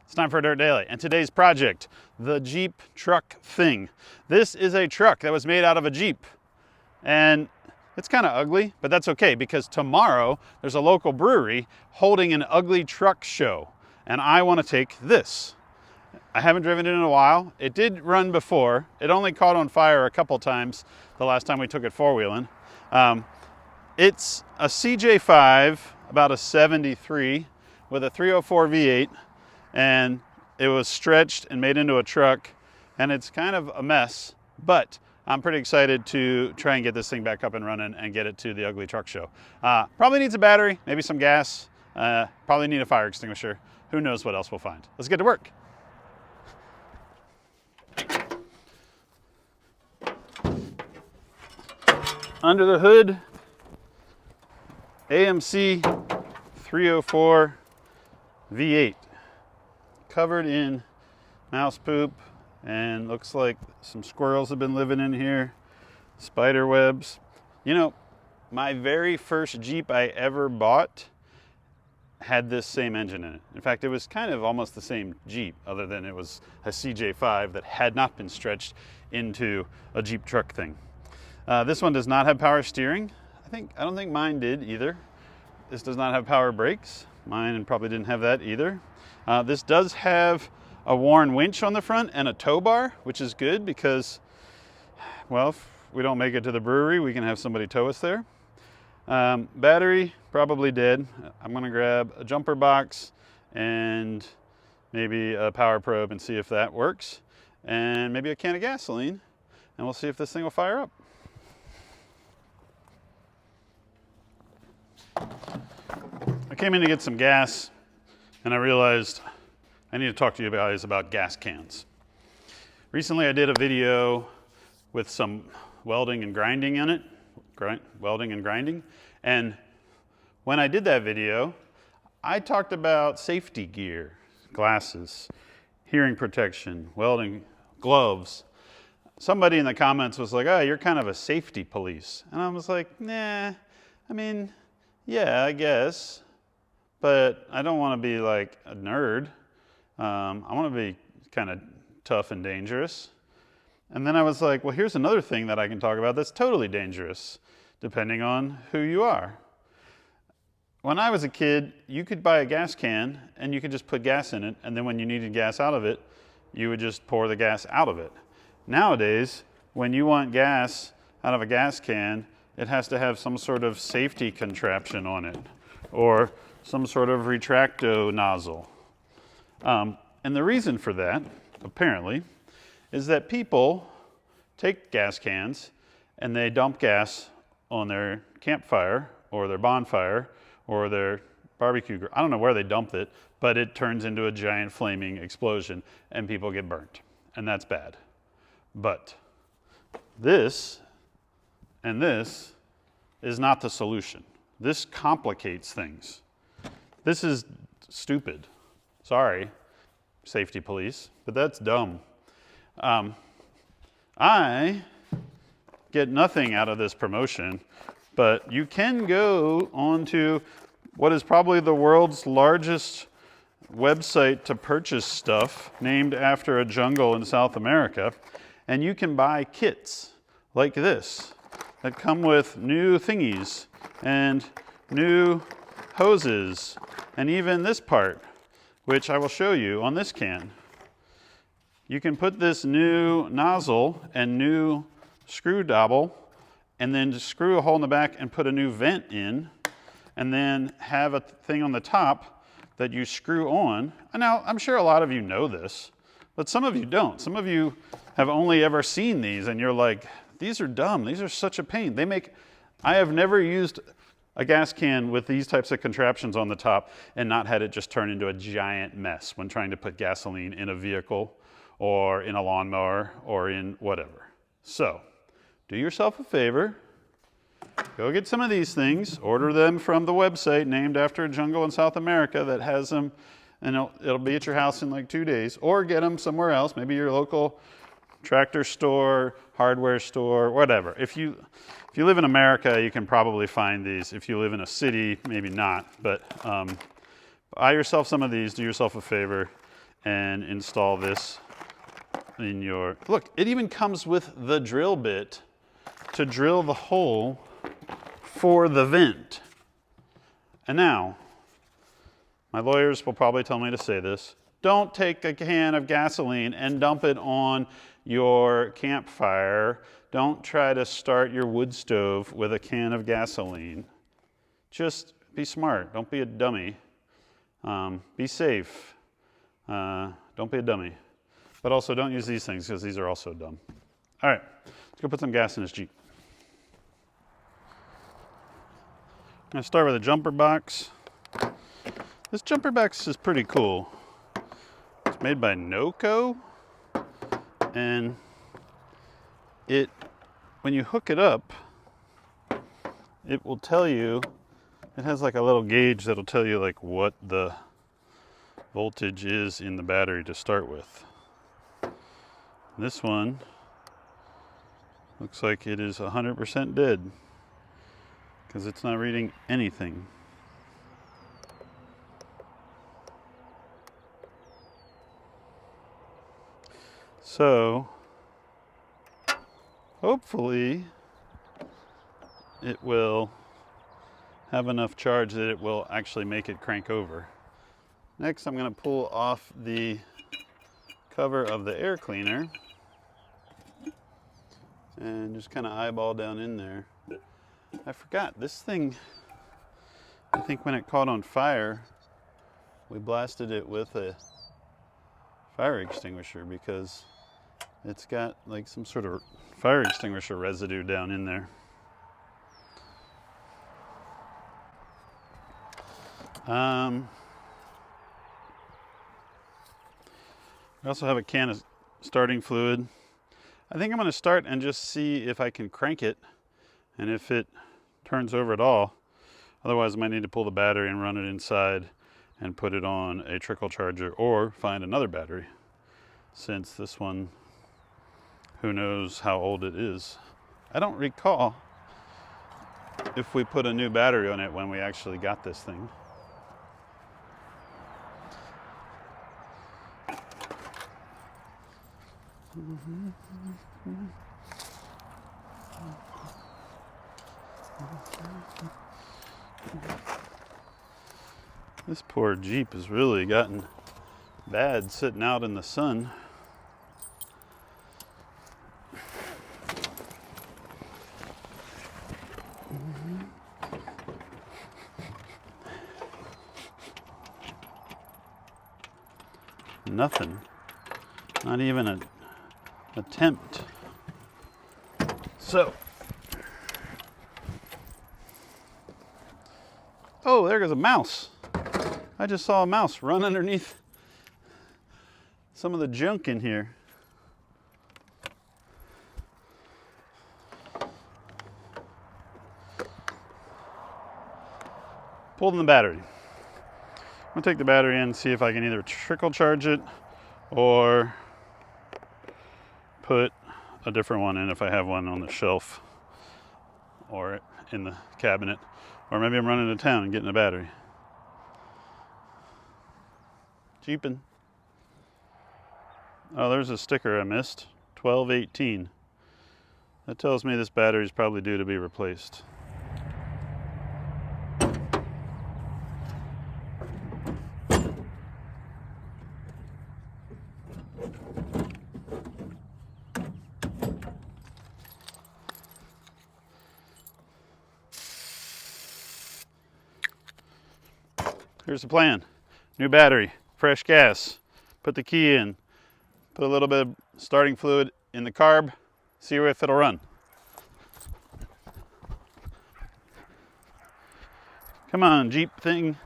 It's time for a Dirt Daily, and today's project, the Jeep truck thing. This is a truck that was made out of a Jeep, and it's kind of ugly, but that's okay because tomorrow there's a local brewery holding an ugly truck show, and I want to take this. I haven't driven it in a while. It did run before. It only caught on fire a couple times the last time we took it four-wheeling. It's a CJ5, about a 73, with a 304 V8. And it was stretched and made into a truck, and it's kind of a mess, but I'm pretty excited to try and get this thing back up and running and get it to the ugly truck show. Probably needs a battery, maybe some gas, probably need a fire extinguisher. Who knows what else we'll find. Let's get to work. Under the hood, AMC 304 V8. Covered in mouse poop, and looks like some squirrels have been living in here. Spider webs. You know, my very first Jeep I ever bought had this same engine in it. In fact, it was kind of almost the same Jeep, other than it was a CJ5 that had not been stretched into a Jeep truck thing. This one does not have power steering. I don't think mine did either. This does not have power brakes. Mine probably didn't have that either. This does have a worn winch on the front and a tow bar, which is good because, well, if we don't make it to the brewery, we can have somebody tow us there. Battery, probably dead. I'm gonna grab a jumper box and maybe a power probe and see if that works. And maybe a can of gasoline, and we'll see if this thing will fire up. I came in to get some gas, and I realized I need to talk to you guys about gas cans. Recently I did a video with some welding and grinding in it, welding and grinding, and when I did that video, I talked about safety gear, glasses, hearing protection, welding, gloves. Somebody in the comments was like, oh, you're kind of a safety police. And I was like, nah, I mean, yeah, I guess. But I don't want to be like a nerd. I want to be kind of tough and dangerous. And then I was like, well, here's another thing that I can talk about that's totally dangerous, depending on who you are. When I was a kid, you could buy a gas can and you could just put gas in it, and then when you needed gas out of it, you would just pour the gas out of it. Nowadays, when you want gas out of a gas can, it has to have some sort of safety contraption on it, or some sort of retracto nozzle. And the reason for that, apparently, is that people take gas cans and they dump gas on their campfire or their bonfire or their barbecue grill. I don't know where they dump it, but it turns into a giant flaming explosion and people get burnt, and that's bad. But this and this is not the solution. This complicates things. This is stupid. Sorry, safety police, but that's dumb. I get nothing out of this promotion, but you can go onto what is probably the world's largest website to purchase stuff, named after a jungle in South America, and you can buy kits like this that come with new thingies and new hoses, and even this part, which I will show you on this can. You can put this new nozzle and new screw dowel, and then just screw a hole in the back and put a new vent in, and then have a thing on the top that you screw on. And now, I'm sure a lot of you know this, but some of you don't. Some of you have only ever seen these, and you're like, these are dumb. These are such a pain. I have never used a gas can with these types of contraptions on the top and not had it just turn into a giant mess when trying to put gasoline in a vehicle or in a lawnmower or in whatever. So, do yourself a favor, go get some of these things, order them from the website named after a jungle in South America that has them, and it'll be at your house in like 2 days, or get them somewhere else, maybe your local tractor store, hardware store, whatever. If you live in America, you can probably find these. If you live in a city, maybe not. But buy yourself some of these, do yourself a favor, and install this in your, look, it even comes with the drill bit to drill the hole for the vent. And now, my lawyers will probably tell me to say this, don't take a can of gasoline and dump it on your campfire. Don't try to start your wood stove with a can of gasoline. Just be smart, don't be a dummy. Be safe, don't be a dummy. But also don't use these things because these are also dumb. All right, let's go put some gas in this Jeep. I'm gonna start with a jumper box. This jumper box is pretty cool. It's made by NOCO, and when you hook it up, it will tell you, it has like a little gauge that'll tell you like what the voltage is in the battery to start with. This one looks like it is 100% dead because it's not reading anything. So hopefully it will have enough charge that it will actually make it crank over. Next, I'm going to pull off the cover of the air cleaner and just kind of eyeball down in there. I forgot, this thing, I think when it caught on fire, we blasted it with a fire extinguisher because it's got like some sort of fire extinguisher residue down in there. We also have a can of starting fluid. I think I'm going to start and just see if I can crank it and if it turns over at all. Otherwise, I might need to pull the battery and run it inside and put it on a trickle charger or find another battery, since this one, who knows how old it is. I don't recall if we put a new battery on it when we actually got this thing. This poor Jeep has really gotten bad sitting out in the sun. Nothing. Not even an attempt. So, oh, there goes a mouse. I just saw a mouse run underneath some of the junk in here. Pulled in the battery. I'm gonna take the battery in and see if I can either trickle charge it or put a different one in if I have one on the shelf or in the cabinet, or maybe I'm running to town and getting a battery. Jeepin'. Oh, there's a sticker I missed. 1218. That tells me this battery is probably due to be replaced. Here's the plan. New battery, fresh gas, put the key in, put a little bit of starting fluid in the carb, see if it'll run. Come on, Jeep thing.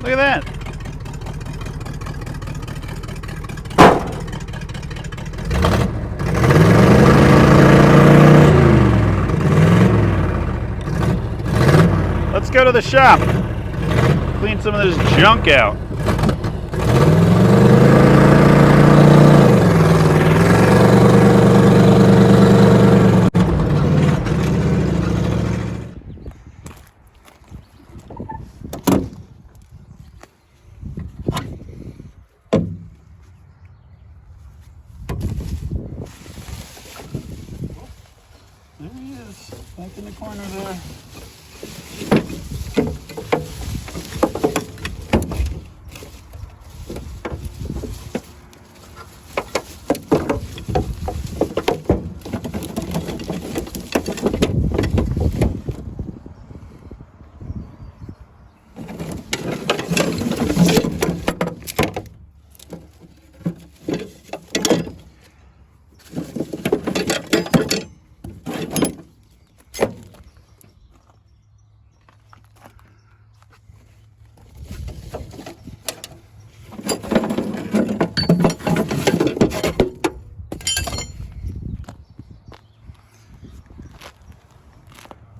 Look at that. Let's go to the shop. Clean some of this junk out. There he is, back in the corner there.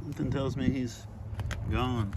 Something tells me he's gone.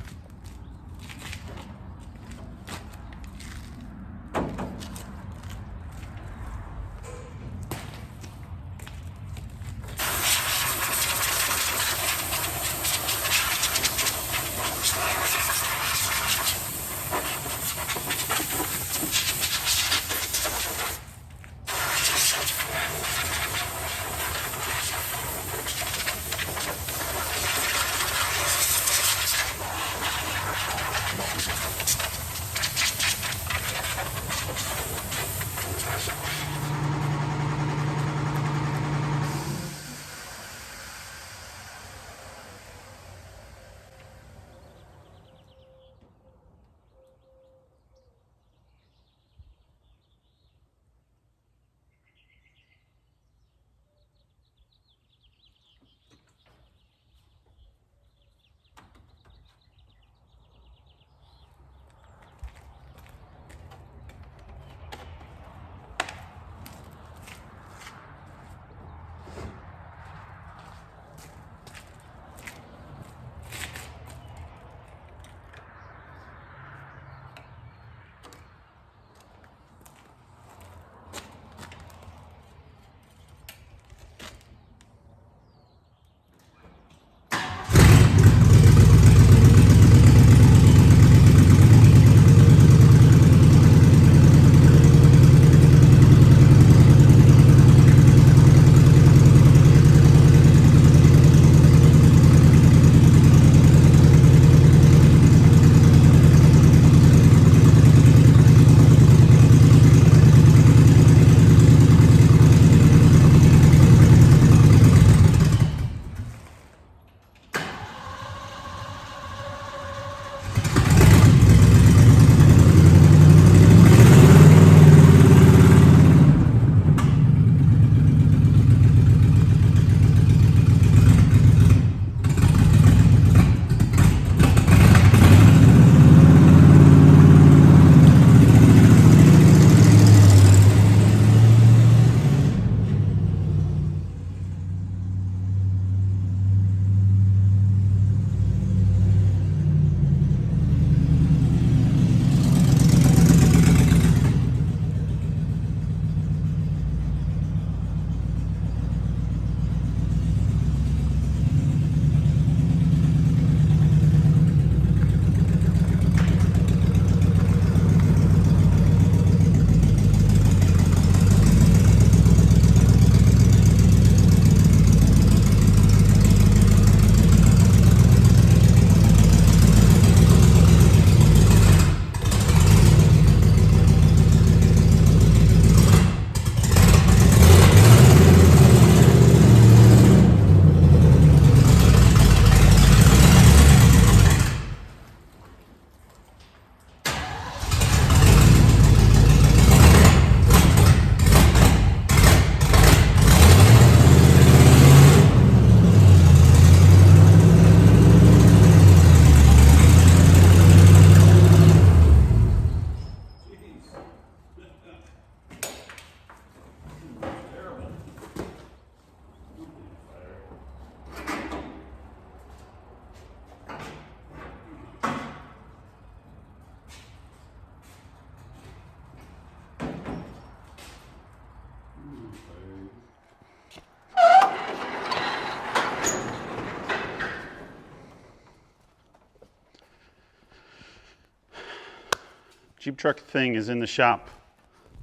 Jeep truck thing is in the shop.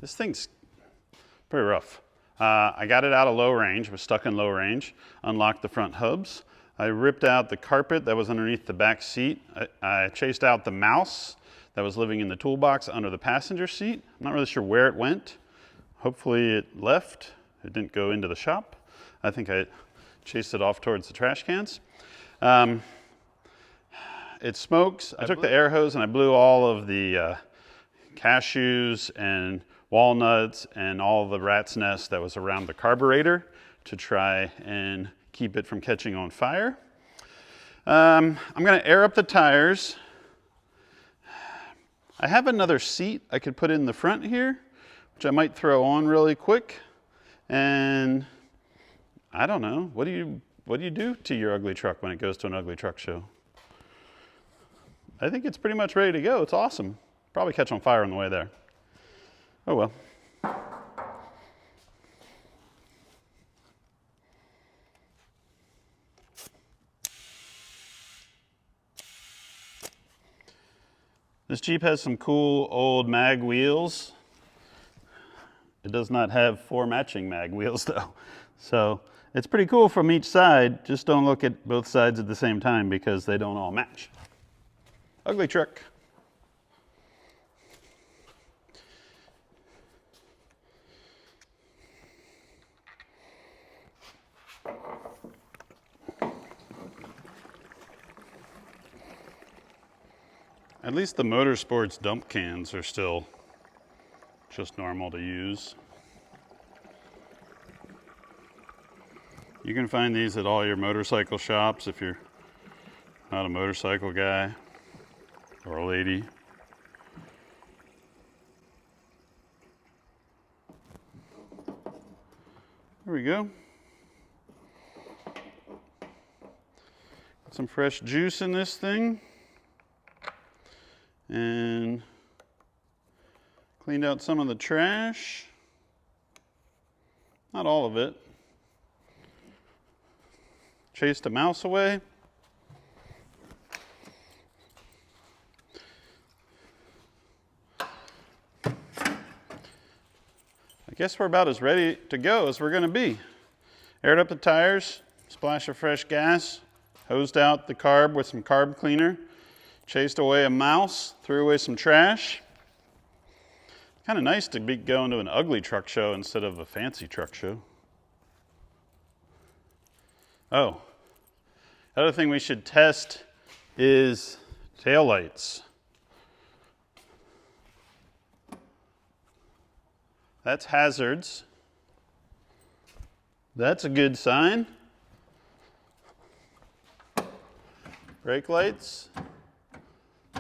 This thing's pretty rough. I got it out of low range, was stuck in low range, unlocked the front hubs. I ripped out the carpet that was underneath the back seat. I chased out the mouse that was living in the toolbox under the passenger seat. I'm not really sure where it went. Hopefully it left. It didn't go into the shop. I think I chased it off towards the trash cans. It smokes. I took the air hose and I blew all of the cashews and walnuts and all the rat's nest that was around the carburetor to try and keep it from catching on fire. I'm going to air up the tires. I have another seat I could put in the front here, which I might throw on really quick. And I don't know, what do you do to your ugly truck when it goes to an ugly truck show? I think it's pretty much ready to go. It's awesome. Probably catch on fire on the way there. Oh well. This Jeep has some cool old mag wheels. It does not have 4 matching mag wheels though. So it's pretty cool from each side. Just don't look at both sides at the same time because they don't all match. Ugly truck. At least the Motorsports dump cans are still just normal to use. You can find these at all your motorcycle shops if you're not a motorcycle guy or a lady. There we go. Got some fresh juice in this thing. And cleaned out some of the trash. Not all of it. Chased a mouse away. I guess we're about as ready to go as we're going to be. Aired up the tires, splash of fresh gas, hosed out the carb with some carb cleaner. Chased away a mouse, threw away some trash. Kind of nice to be going to an ugly truck show instead of a fancy truck show. Oh, the other thing we should test is taillights. That's hazards. That's a good sign. Brake lights.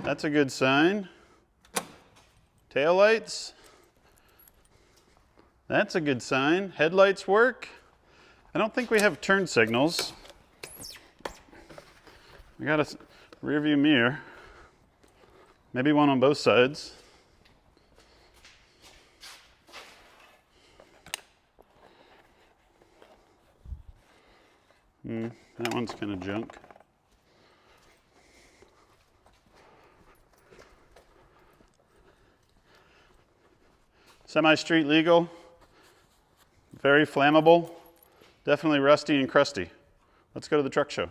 That's a good sign. Tail lights. That's a good sign. Headlights work. I don't think we have turn signals. We got a rear view mirror. Maybe one on both sides. That one's kind of junk. Semi-street legal, very flammable, definitely rusty and crusty. Let's go to the truck show.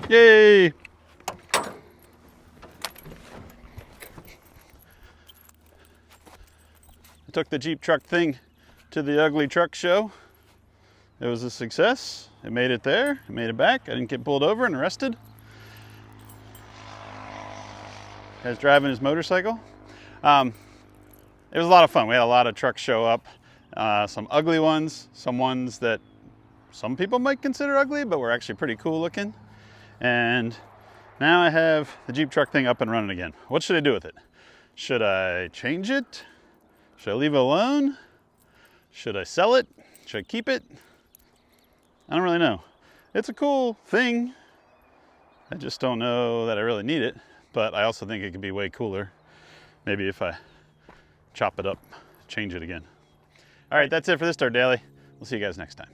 Yay! I took the Jeep truck thing to the ugly truck show. It was a success. It made it there, it made it back. I didn't get pulled over and arrested. Guy's driving his motorcycle. It was a lot of fun. We had a lot of trucks show up. Some ugly ones, some ones that some people might consider ugly, but were actually pretty cool looking. And now I have the Jeep truck thing up and running again. What should I do with it? Should I change it? Should I leave it alone? Should I sell it? Should I keep it? I don't really know. It's a cool thing. I just don't know that I really need it, but I also think it could be way cooler. Maybe if I chop it up, change it again. All right, that's it for this Start Daily. We'll see you guys next time.